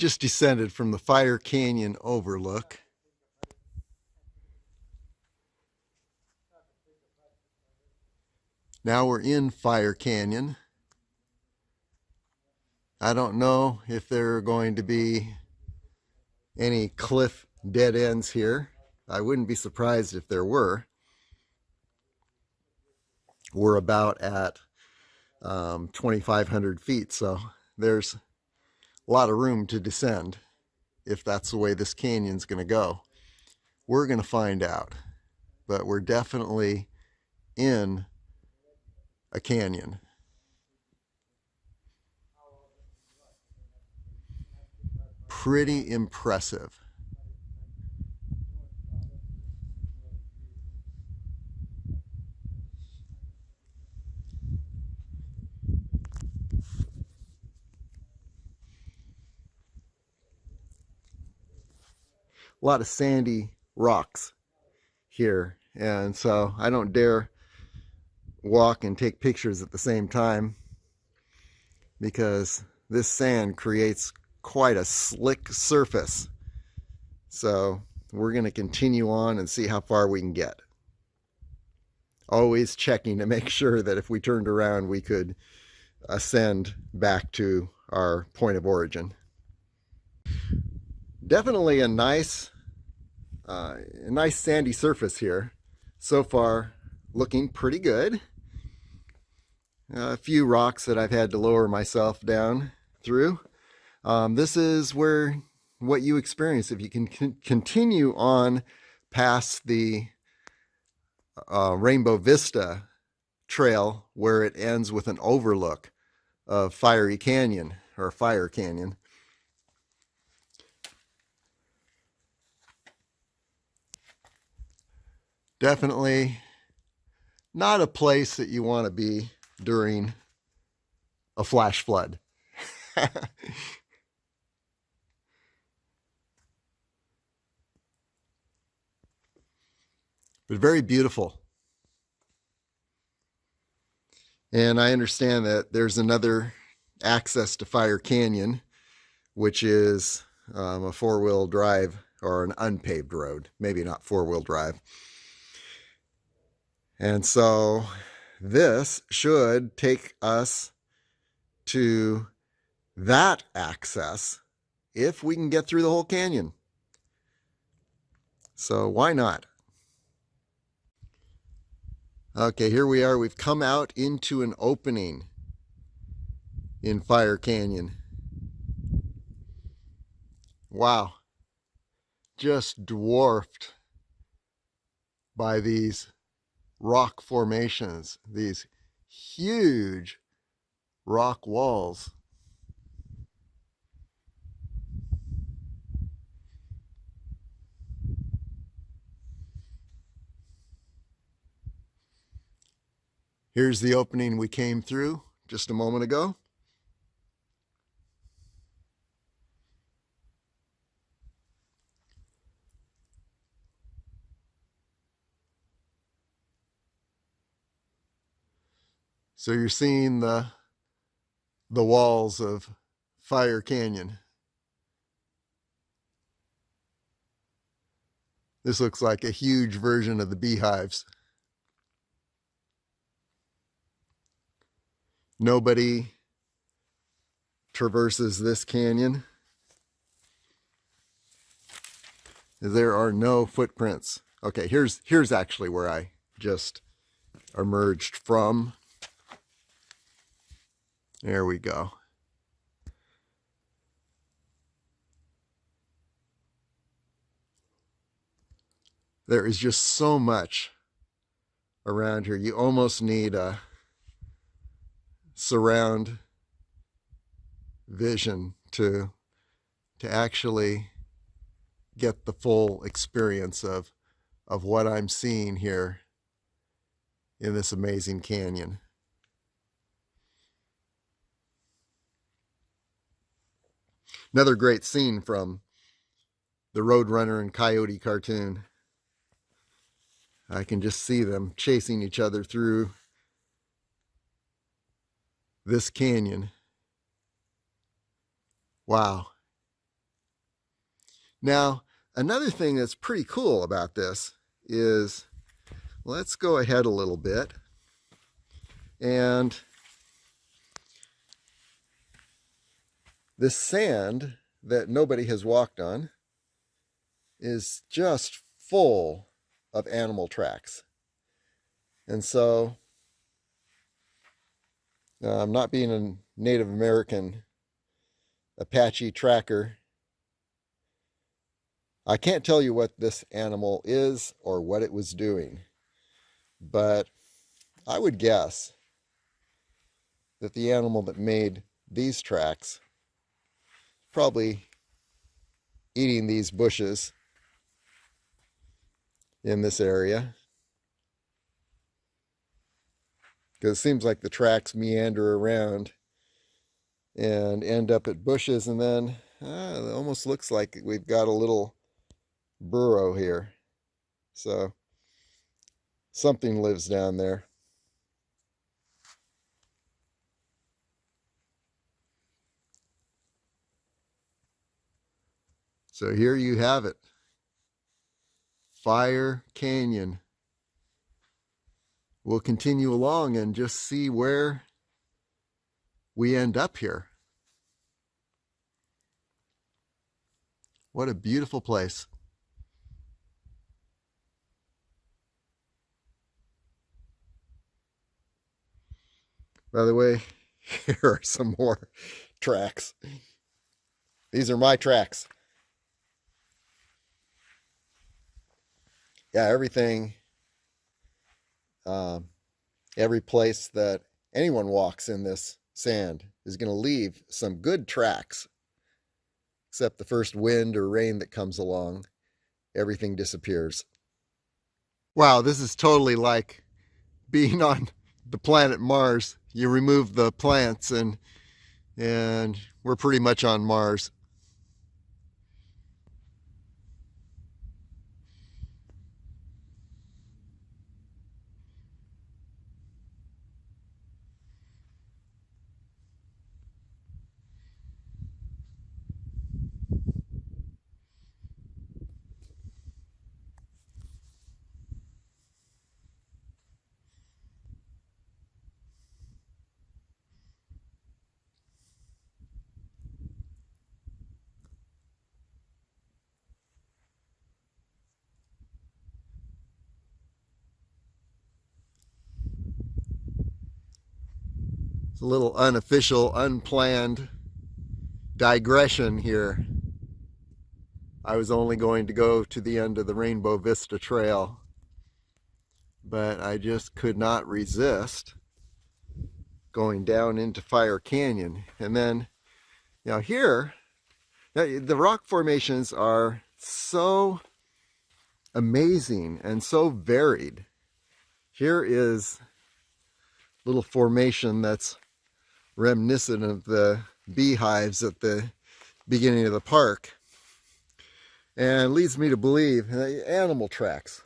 Just descended from the Fire Canyon overlook. Now we're in Fire Canyon. I don't know if there are going to be any cliff dead ends here. I wouldn't be surprised if there were. We're about at 2,500 feet, so there's a lot of room to descend if that's the way this canyon's going to go. We're going to find out, but we're definitely in a canyon. Pretty impressive. A lot of sandy rocks here, and so I don't dare walk and take pictures at the same time because this sand creates quite a slick surface. So we're going to continue on and see how far we can get. Always checking to make sure that if we turned around we could ascend back to our point of origin. Definitely a nice sandy surface here. So far looking pretty good. A few rocks that I've had to lower myself down through. This is where what you experience if you can continue on past the Rainbow Vista trail, where it ends with an overlook of Fiery Canyon, or Fire Canyon. Definitely not a place that you want to be during a flash flood. But very beautiful. And I understand that there's another access to Fire Canyon, which is a four-wheel drive or an unpaved road, maybe not four-wheel drive. And so this should take us to that access if we can get through the whole canyon. So why not? Okay, here we are. We've come out into an opening in Fire Canyon. Wow. Just dwarfed by these rock formations, these huge rock walls. Here's the opening we came through just a moment ago. So you're seeing the walls of Fire Canyon. This looks like a huge version of the beehives. Nobody traverses this canyon. There are no footprints. Okay, here's actually where I just emerged from. There we go. There is just so much around here. You almost need a surround vision to actually get the full experience of what I'm seeing here in this amazing canyon. Another great scene from the Roadrunner and Coyote cartoon. I can just see them chasing each other through this canyon. Wow. Now, another thing that's pretty cool about this is, let's go ahead a little bit, and this sand that nobody has walked on is just full of animal tracks. And so, not being a Native American Apache tracker, I can't tell you what this animal is or what it was doing, but I would guess that the animal that made these tracks probably eating these bushes in this area, because it seems like the tracks meander around and end up at bushes, and then it almost looks like we've got a little burrow here, so something lives down there. So here you have it, Fire Canyon. We'll continue along and just see where we end up here. What a beautiful place. By the way, here are some more tracks. These are my tracks. Yeah, everything, every place that anyone walks in this sand is going to leave some good tracks. Except the first wind or rain that comes along, everything disappears. Wow, this is totally like being on the planet Mars. You remove the plants and we're pretty much on Mars. It's a little unofficial, unplanned digression here. I was only going to go to the end of the Rainbow Vista Trail, but I just could not resist going down into Fire Canyon. And then, here, the rock formations are so amazing and so varied. Here is a little formation that's reminiscent of the beehives at the beginning of the park, and leads me to believe animal tracks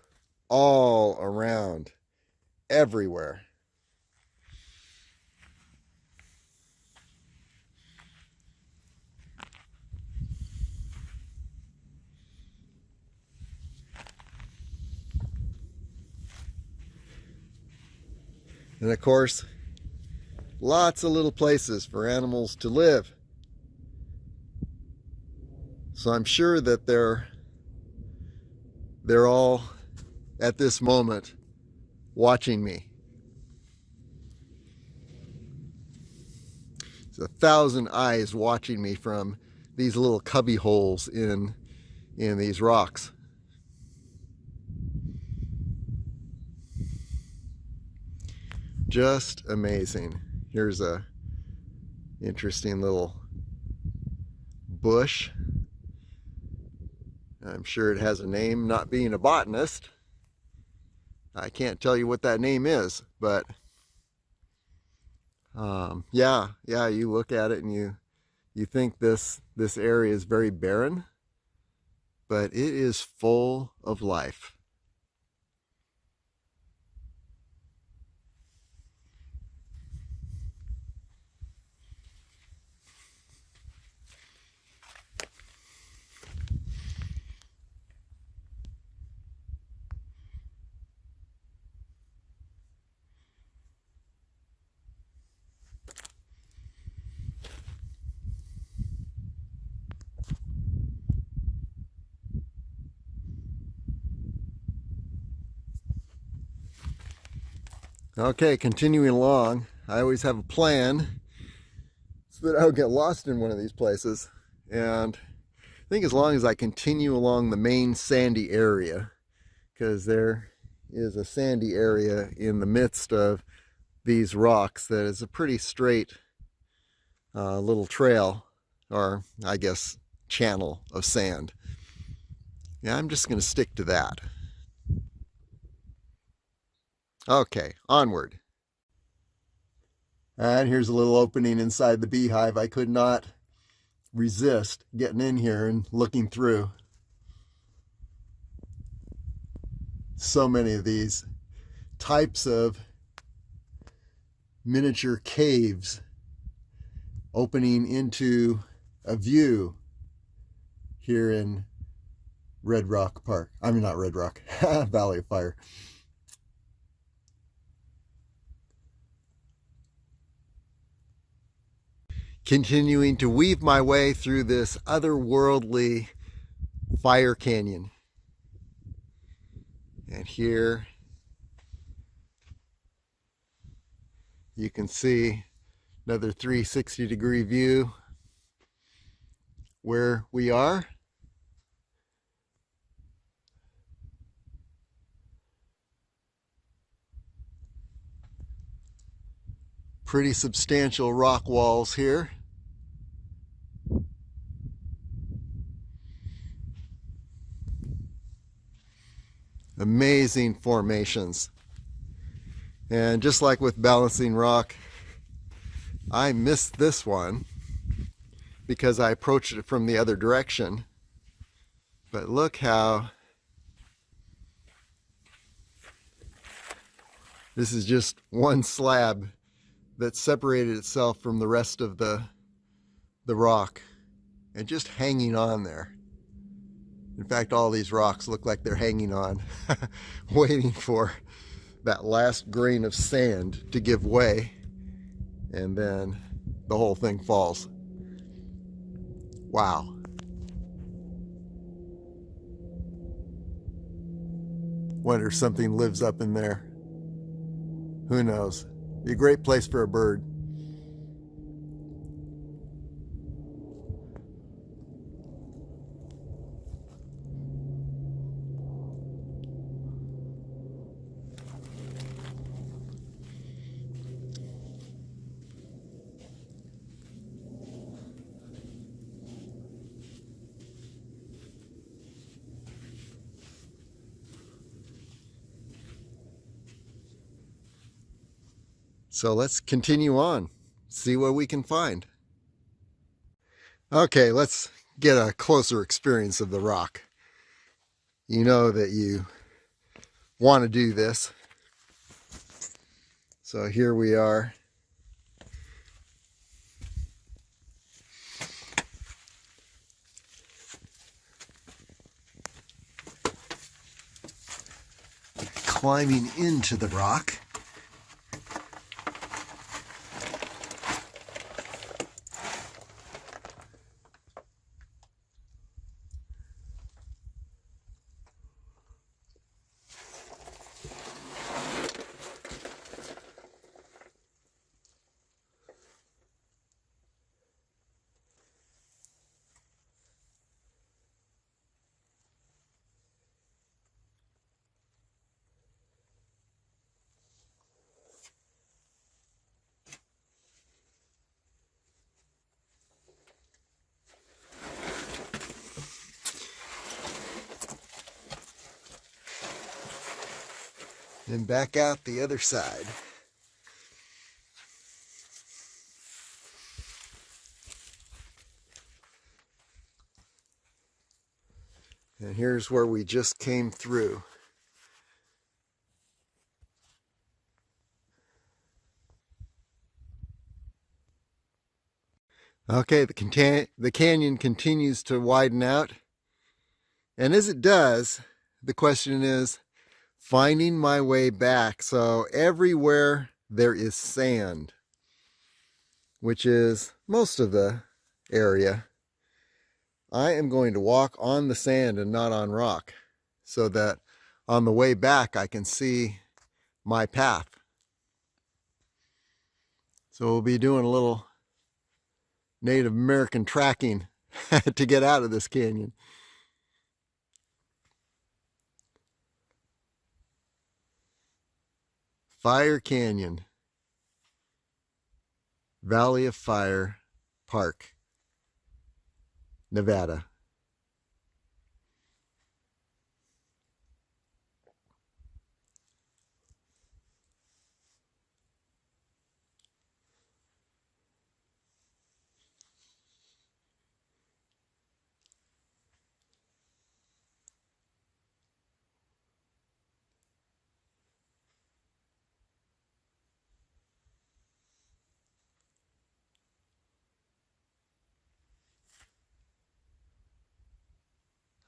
all around, everywhere. And of course, lots of little places for animals to live. So I'm sure that they're all at this moment watching me. There's 1,000 eyes watching me from these little cubby holes in these rocks. Just amazing. Here's a interesting little bush. I'm sure it has a name. Not being a botanist, I can't tell you what that name is, but yeah, you look at it and you think this area is very barren, but it is full of life. Okay, continuing along. I always have a plan so that I don't get lost in one of these places. And I think as long as I continue along the main sandy area, because there is a sandy area in the midst of these rocks that is a pretty straight little trail, or I guess channel of sand. Yeah, I'm just going to stick to that. Okay, onward. And here's a little opening inside the beehive. I could not resist getting in here and looking through. So many of these types of miniature caves opening into a view here in Red Rock Park. I mean, not Red Rock, Valley of Fire. Continuing to weave my way through this otherworldly fire canyon. And here you can see another 360-degree view where we are. Pretty substantial rock walls here. Amazing formations. And just like with Balancing Rock, I missed this one because I approached it from the other direction. But look how this is just one slab that separated itself from the rest of the rock and just hanging on there. In fact, all these rocks look like they're hanging on, waiting for that last grain of sand to give way, and then the whole thing falls. Wow. Wonder if something lives up in there. Who knows? Be a great place for a bird. So let's continue on, see what we can find. Okay, let's get a closer experience of the rock. You know that you want to do this. So here we are. Climbing into the rock. And back out the other side. And here's where we just came through. Okay, the canyon continues to widen out. And as it does, the question is finding my way back. So everywhere there is sand, which is most of the area, I am going to walk on the sand and not on rock, so that on the way back I can see my path. So we'll be doing a little Native American tracking to get out of this canyon. Fire Canyon, Valley of Fire Park, Nevada.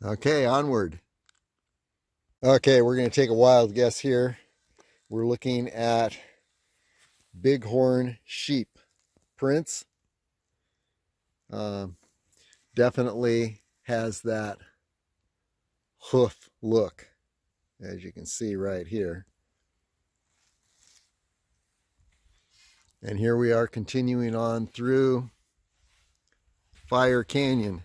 Okay, onward. Okay, we're going to take a wild guess here. We're looking at bighorn sheep prints. Definitely has that hoof look, as you can see right here. And here we are continuing on through Fire Canyon.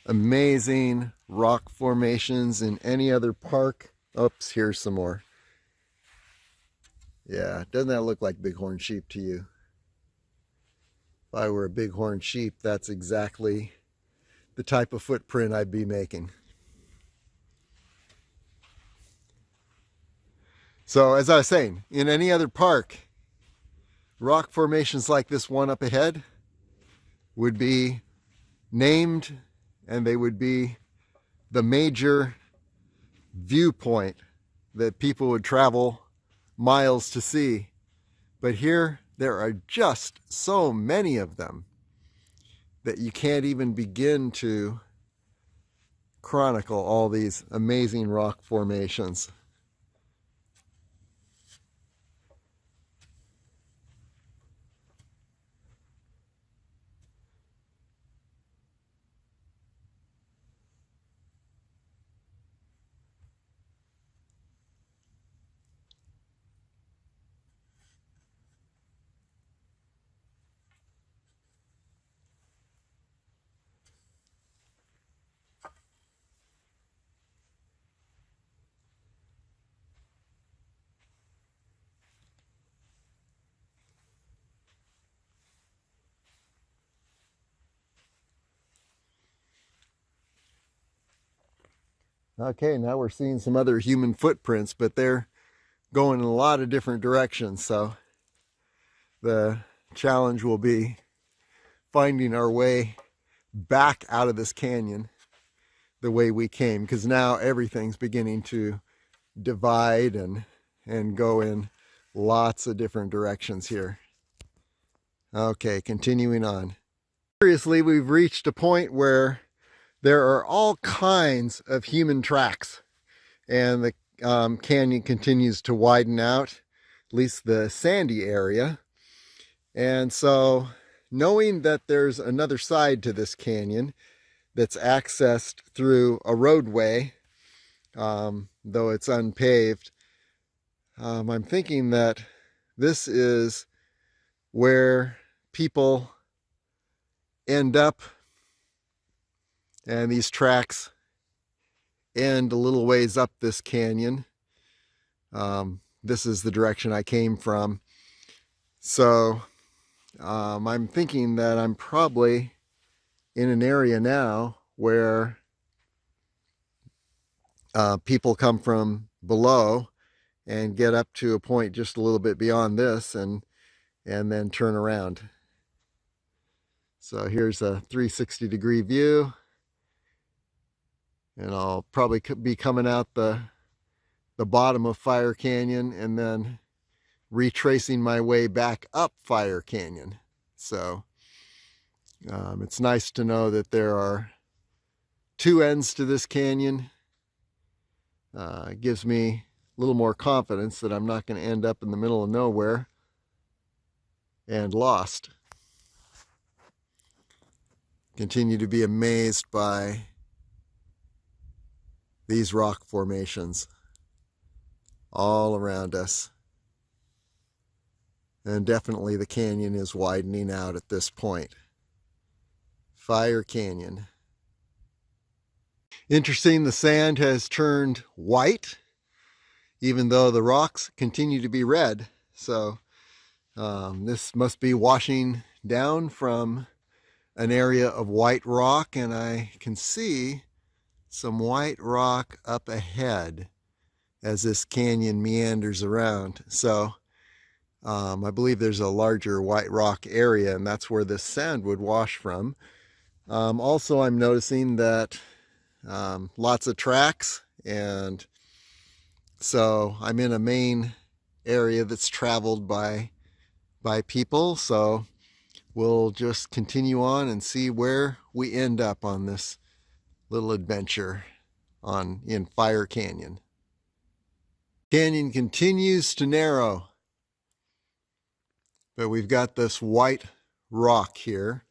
Amazing rock formations in any other park. Oops, here's some more. Yeah, doesn't that look like bighorn sheep to you? If I were a bighorn sheep, that's exactly the type of footprint I'd be making. So as I was saying, in any other park, rock formations like this one up ahead would be named, and they would be the major viewpoint that people would travel miles to see. But here there are just so many of them that you can't even begin to chronicle all these amazing rock formations. Okay, now we're seeing some other human footprints, but they're going in a lot of different directions. So the challenge will be finding our way back out of this canyon the way we came, because now everything's beginning to divide and go in lots of different directions here. Okay, continuing on. Seriously, we've reached a point where there are all kinds of human tracks, and the canyon continues to widen out, at least the sandy area. And so knowing that there's another side to this canyon that's accessed through a roadway, though it's unpaved, I'm thinking that this is where people end up, and these tracks end a little ways up this canyon. This is the direction I came from. So I'm thinking that I'm probably in an area now where people come from below and get up to a point just a little bit beyond this and then turn around. So here's a 360-degree view, and I'll probably be coming out the bottom of Fire Canyon and then retracing my way back up Fire Canyon. So it's nice to know that there are two ends to this canyon. It gives me a little more confidence that I'm not going to end up in the middle of nowhere and lost. Continue to be amazed by these rock formations all around us. And definitely the canyon is widening out at this point. Fire Canyon. Interesting, the sand has turned white, even though the rocks continue to be red. So this must be washing down from an area of white rock, and I can see some white rock up ahead as this canyon meanders around. So I believe there's a larger white rock area, and that's where this sand would wash from. Also, I'm noticing that lots of tracks, and so I'm in a main area that's traveled by people. So we'll just continue on and see where we end up on this little adventure in Fire Canyon. Canyon continues to narrow, but we've got this white rock here.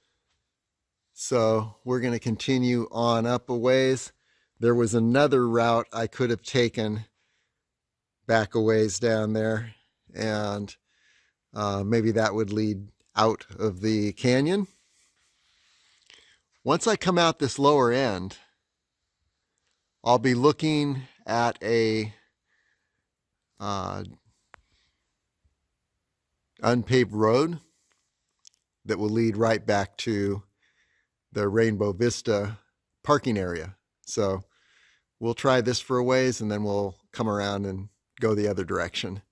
So we're going to continue on up a ways. There was another route I could have taken back a ways down there, and maybe that would lead out of the canyon. Once I come out this lower end, I'll be looking at a unpaved road that will lead right back to the Rainbow Vista parking area. So we'll try this for a ways, and then we'll come around and go the other direction,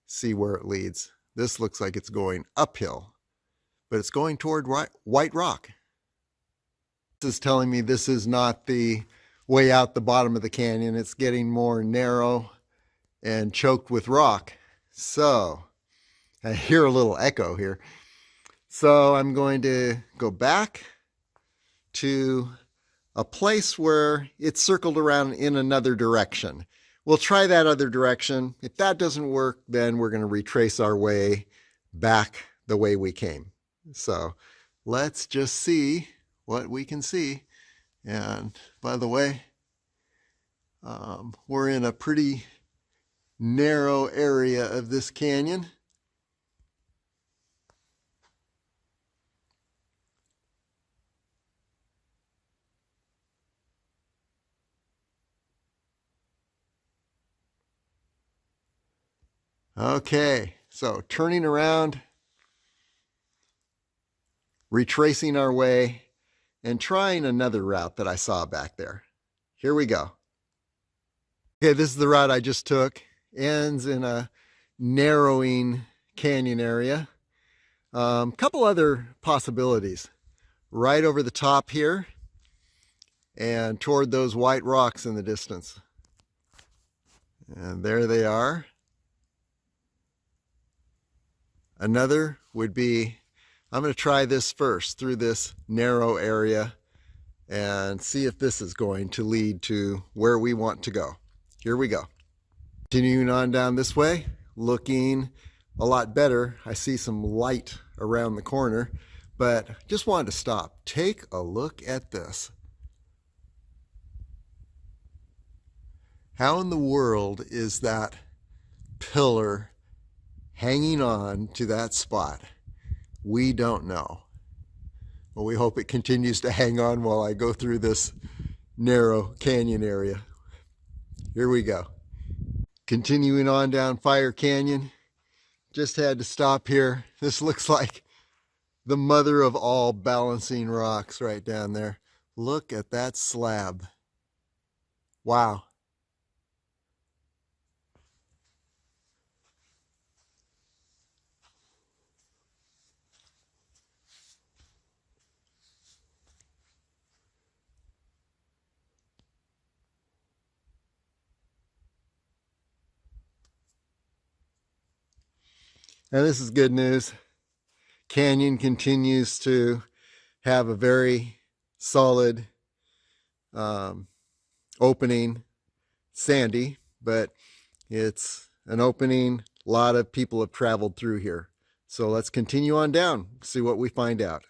see where it leads. This looks like it's going uphill, but it's going toward white rock. This is telling me this is not the way out the bottom of the canyon. It's getting more narrow and choked with rock. So I hear a little echo here. So I'm going to go back to a place where it's circled around in another direction. We'll try that other direction. If that doesn't work, then we're going to retrace our way back the way we came. So let's just see what we can see. And by the way, we're in a pretty narrow area of this canyon. Okay, so turning around, retracing our way, and trying another route that I saw back there. Here we go. Okay, this is the route I just took. Ends in a narrowing canyon area. Couple other possibilities. Right over the top here and toward those white rocks in the distance. And there they are. Another would be, I'm going to try this first through this narrow area and see if this is going to lead to where we want to go. Here we go. Continuing on down this way, looking a lot better. I see some light around the corner, but just wanted to stop. Take a look at this. How in the world is that pillar hanging on to that spot? We don't know. Well, we hope it continues to hang on while I go through this narrow canyon area. Here we go. Continuing on down Fire Canyon. Just had to stop here. This looks like the mother of all balancing rocks right down there. Look at that slab. Wow. And this is good news. Canyon continues to have a very solid opening, sandy, but it's an opening a lot of people have traveled through here. So let's continue on down, see what we find out.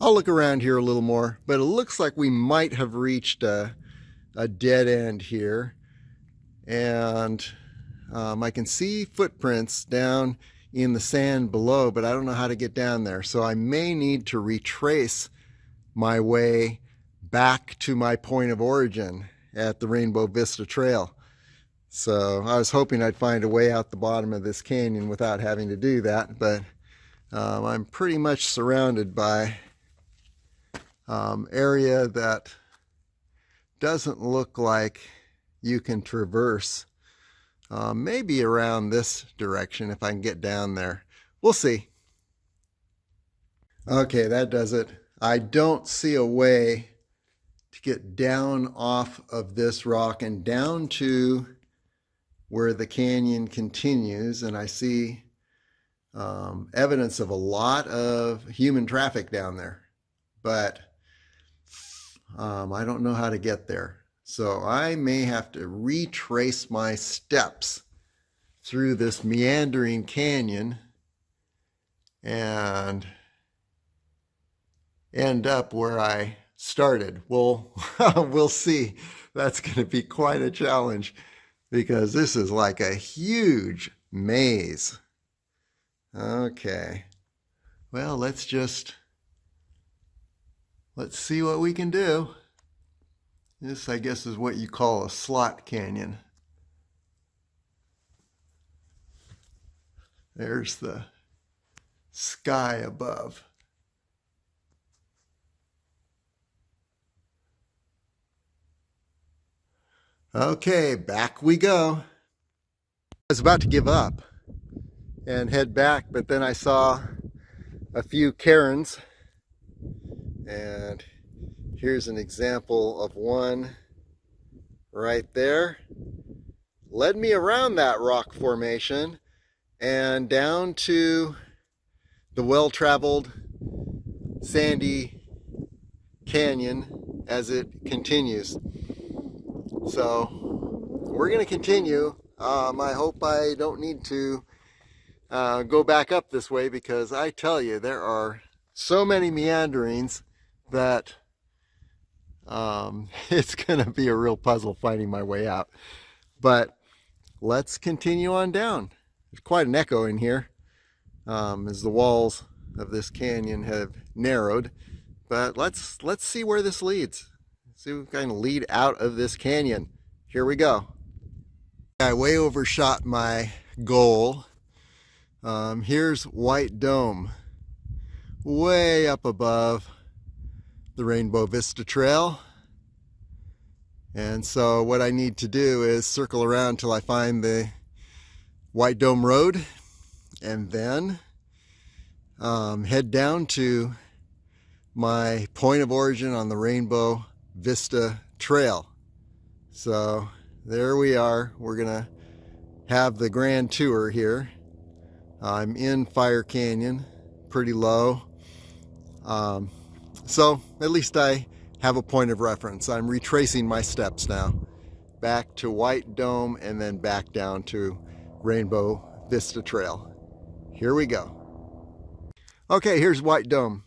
I'll look around here a little more, but it looks like we might have reached a dead end here. And I can see footprints down in the sand below, but I don't know how to get down there. So I may need to retrace my way back to my point of origin at the Rainbow Vista Trail. So I was hoping I'd find a way out the bottom of this canyon without having to do that, but I'm pretty much surrounded by area that doesn't look like you can traverse. Maybe around this direction if I can get down there. We'll see. Okay, that does it. I don't see a way to get down off of this rock and down to where the canyon continues, and I see evidence of a lot of human traffic down there, but I don't know how to get there. So I may have to retrace my steps through this meandering canyon and end up where I started. Well, we'll see. That's going to be quite a challenge because this is like a huge maze. Okay. Well, let's see what we can do. This, I guess, is what you call a slot canyon. There's the sky above. Okay, back we go. I was about to give up and head back, but then I saw a few cairns, and here's an example of one right there. Led me around that rock formation and down to the well-traveled sandy canyon as it continues. So we're going to continue. I hope I don't need to go back up this way, because I tell you, there are so many meanderings that it's going to be a real puzzle finding my way out. But let's continue on down. There's quite an echo in here as the walls of this canyon have narrowed. But let's see where this leads. See if we can kind of lead out of this canyon. Here we go. I way overshot my goal. Here's White Dome, way up above the Rainbow Vista Trail. And so what I need to do is circle around till I find the White Dome Road, and then head down to my point of origin on the Rainbow Vista Trail. So there we are. We're gonna have the grand tour here. I'm in Fire Canyon, pretty low. So at least I have a point of reference. I'm retracing my steps now, back to White Dome and then back down to Rainbow Vista Trail. Here we go. Okay, here's White Dome.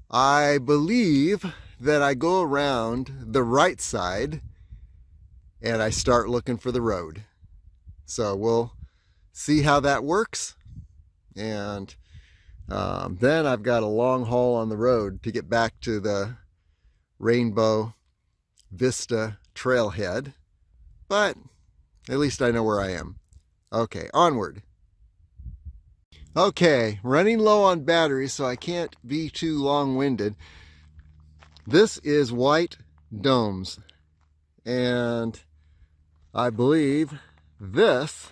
I believe that I go around the right side and I start looking for the road. So we'll see how that works. And then I've got a long haul on the road to get back to the Rainbow Vista Trailhead. But at least I know where I am. Okay, onward. Okay, running low on batteries, so I can't be too long-winded. This is White Domes, and I believe this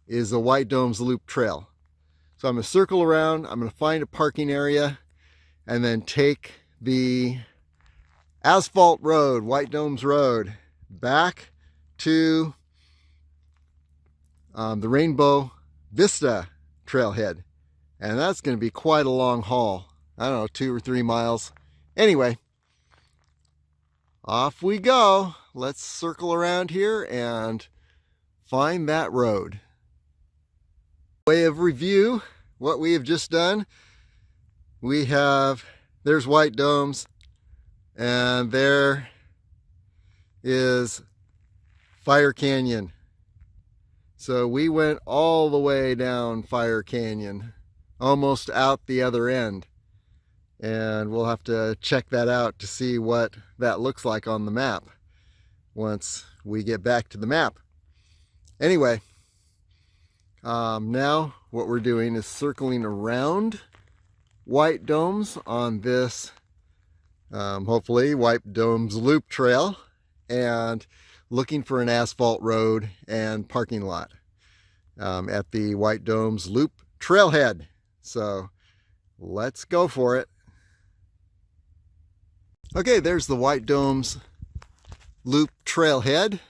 is the White Domes Loop Trail. So I'm going to circle around, I'm going to find a parking area, and then take the asphalt road, White Domes Road, back to the Rainbow Vista Trailhead. And that's going to be quite a long haul. I don't know, 2 or 3 miles. Anyway, off we go. Let's circle around here and find that road. Way of review, what we have just done. There's White Domes, and there is Fire Canyon. So we went all the way down Fire Canyon, almost out the other end. And we'll have to check that out to see what that looks like on the map once we get back to the map. Anyway, now what we're doing is circling around White Domes on this, hopefully, White Domes Loop Trail, and looking for an asphalt road and parking lot at the White Domes Loop Trailhead. So let's go for it. Okay, there's the White Domes Loop Trailhead,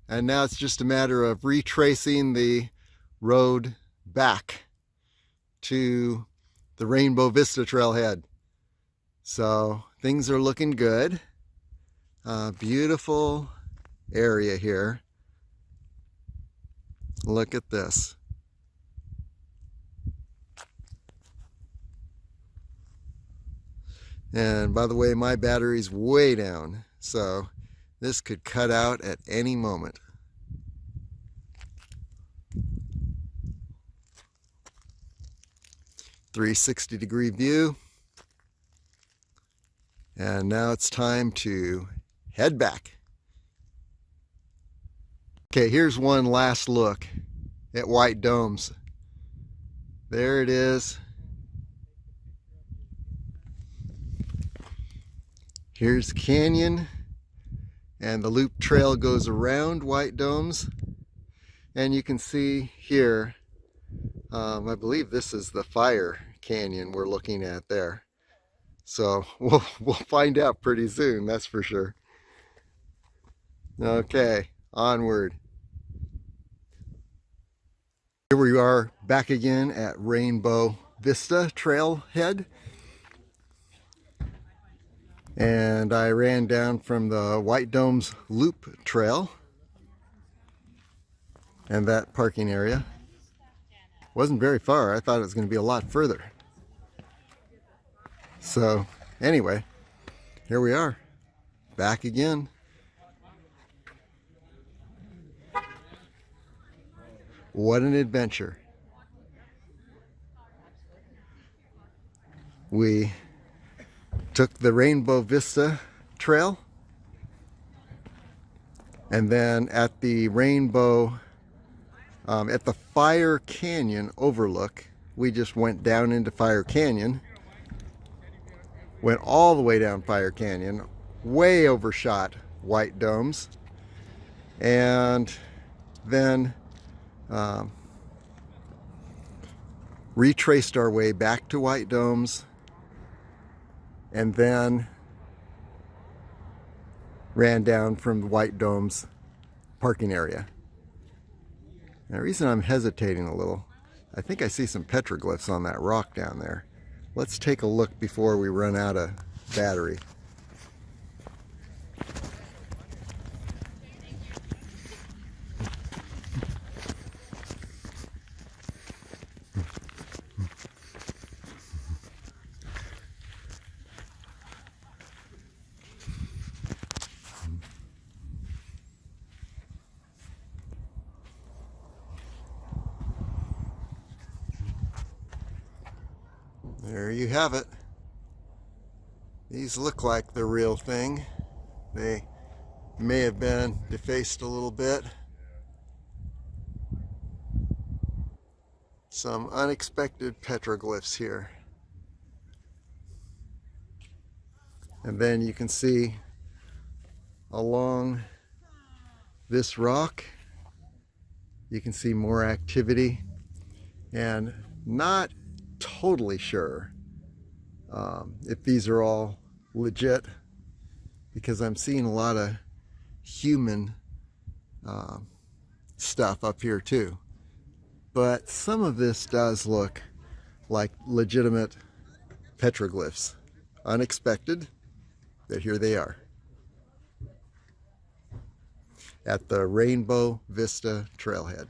and now it's just a matter of retracing the road back to the Rainbow Vista Trailhead. So things are looking good. Beautiful area here. Look at this. And by the way, my battery's way down, so this could cut out at any moment. .360-degree view. And now it's time to head back. Okay, here's one last look at White Domes. There it is. Here's the canyon, and the loop trail goes around White Domes. And you can see here, I believe this is the Fire Canyon we're looking at there. So we'll find out pretty soon, that's for sure. Okay, onward. Here we are back again at Rainbow Vista Trailhead. And I ran down from the White Domes Loop Trail. And that parking area wasn't very far. I thought it was going to be a lot further. So anyway, here we are, back again. What an adventure. We took the Rainbow Vista Trail, and then at the at the Fire Canyon overlook, we just went down into Fire Canyon, went all the way down Fire Canyon, way overshot White Domes, and then retraced our way back to White Domes, and then ran down from the White Domes parking area. And the reason I'm hesitating a little, I think I see some petroglyphs on that rock down there. Let's take a look before we run out of battery. There you have it. These look like the real thing. They may have been defaced a little bit. Some unexpected petroglyphs here. And then you can see along this rock, you can see more activity, and not totally sure if these are all legit, because I'm seeing a lot of human stuff up here too. But some of this does look like legitimate petroglyphs. Unexpected, but here they are at the Rainbow Vista Trailhead.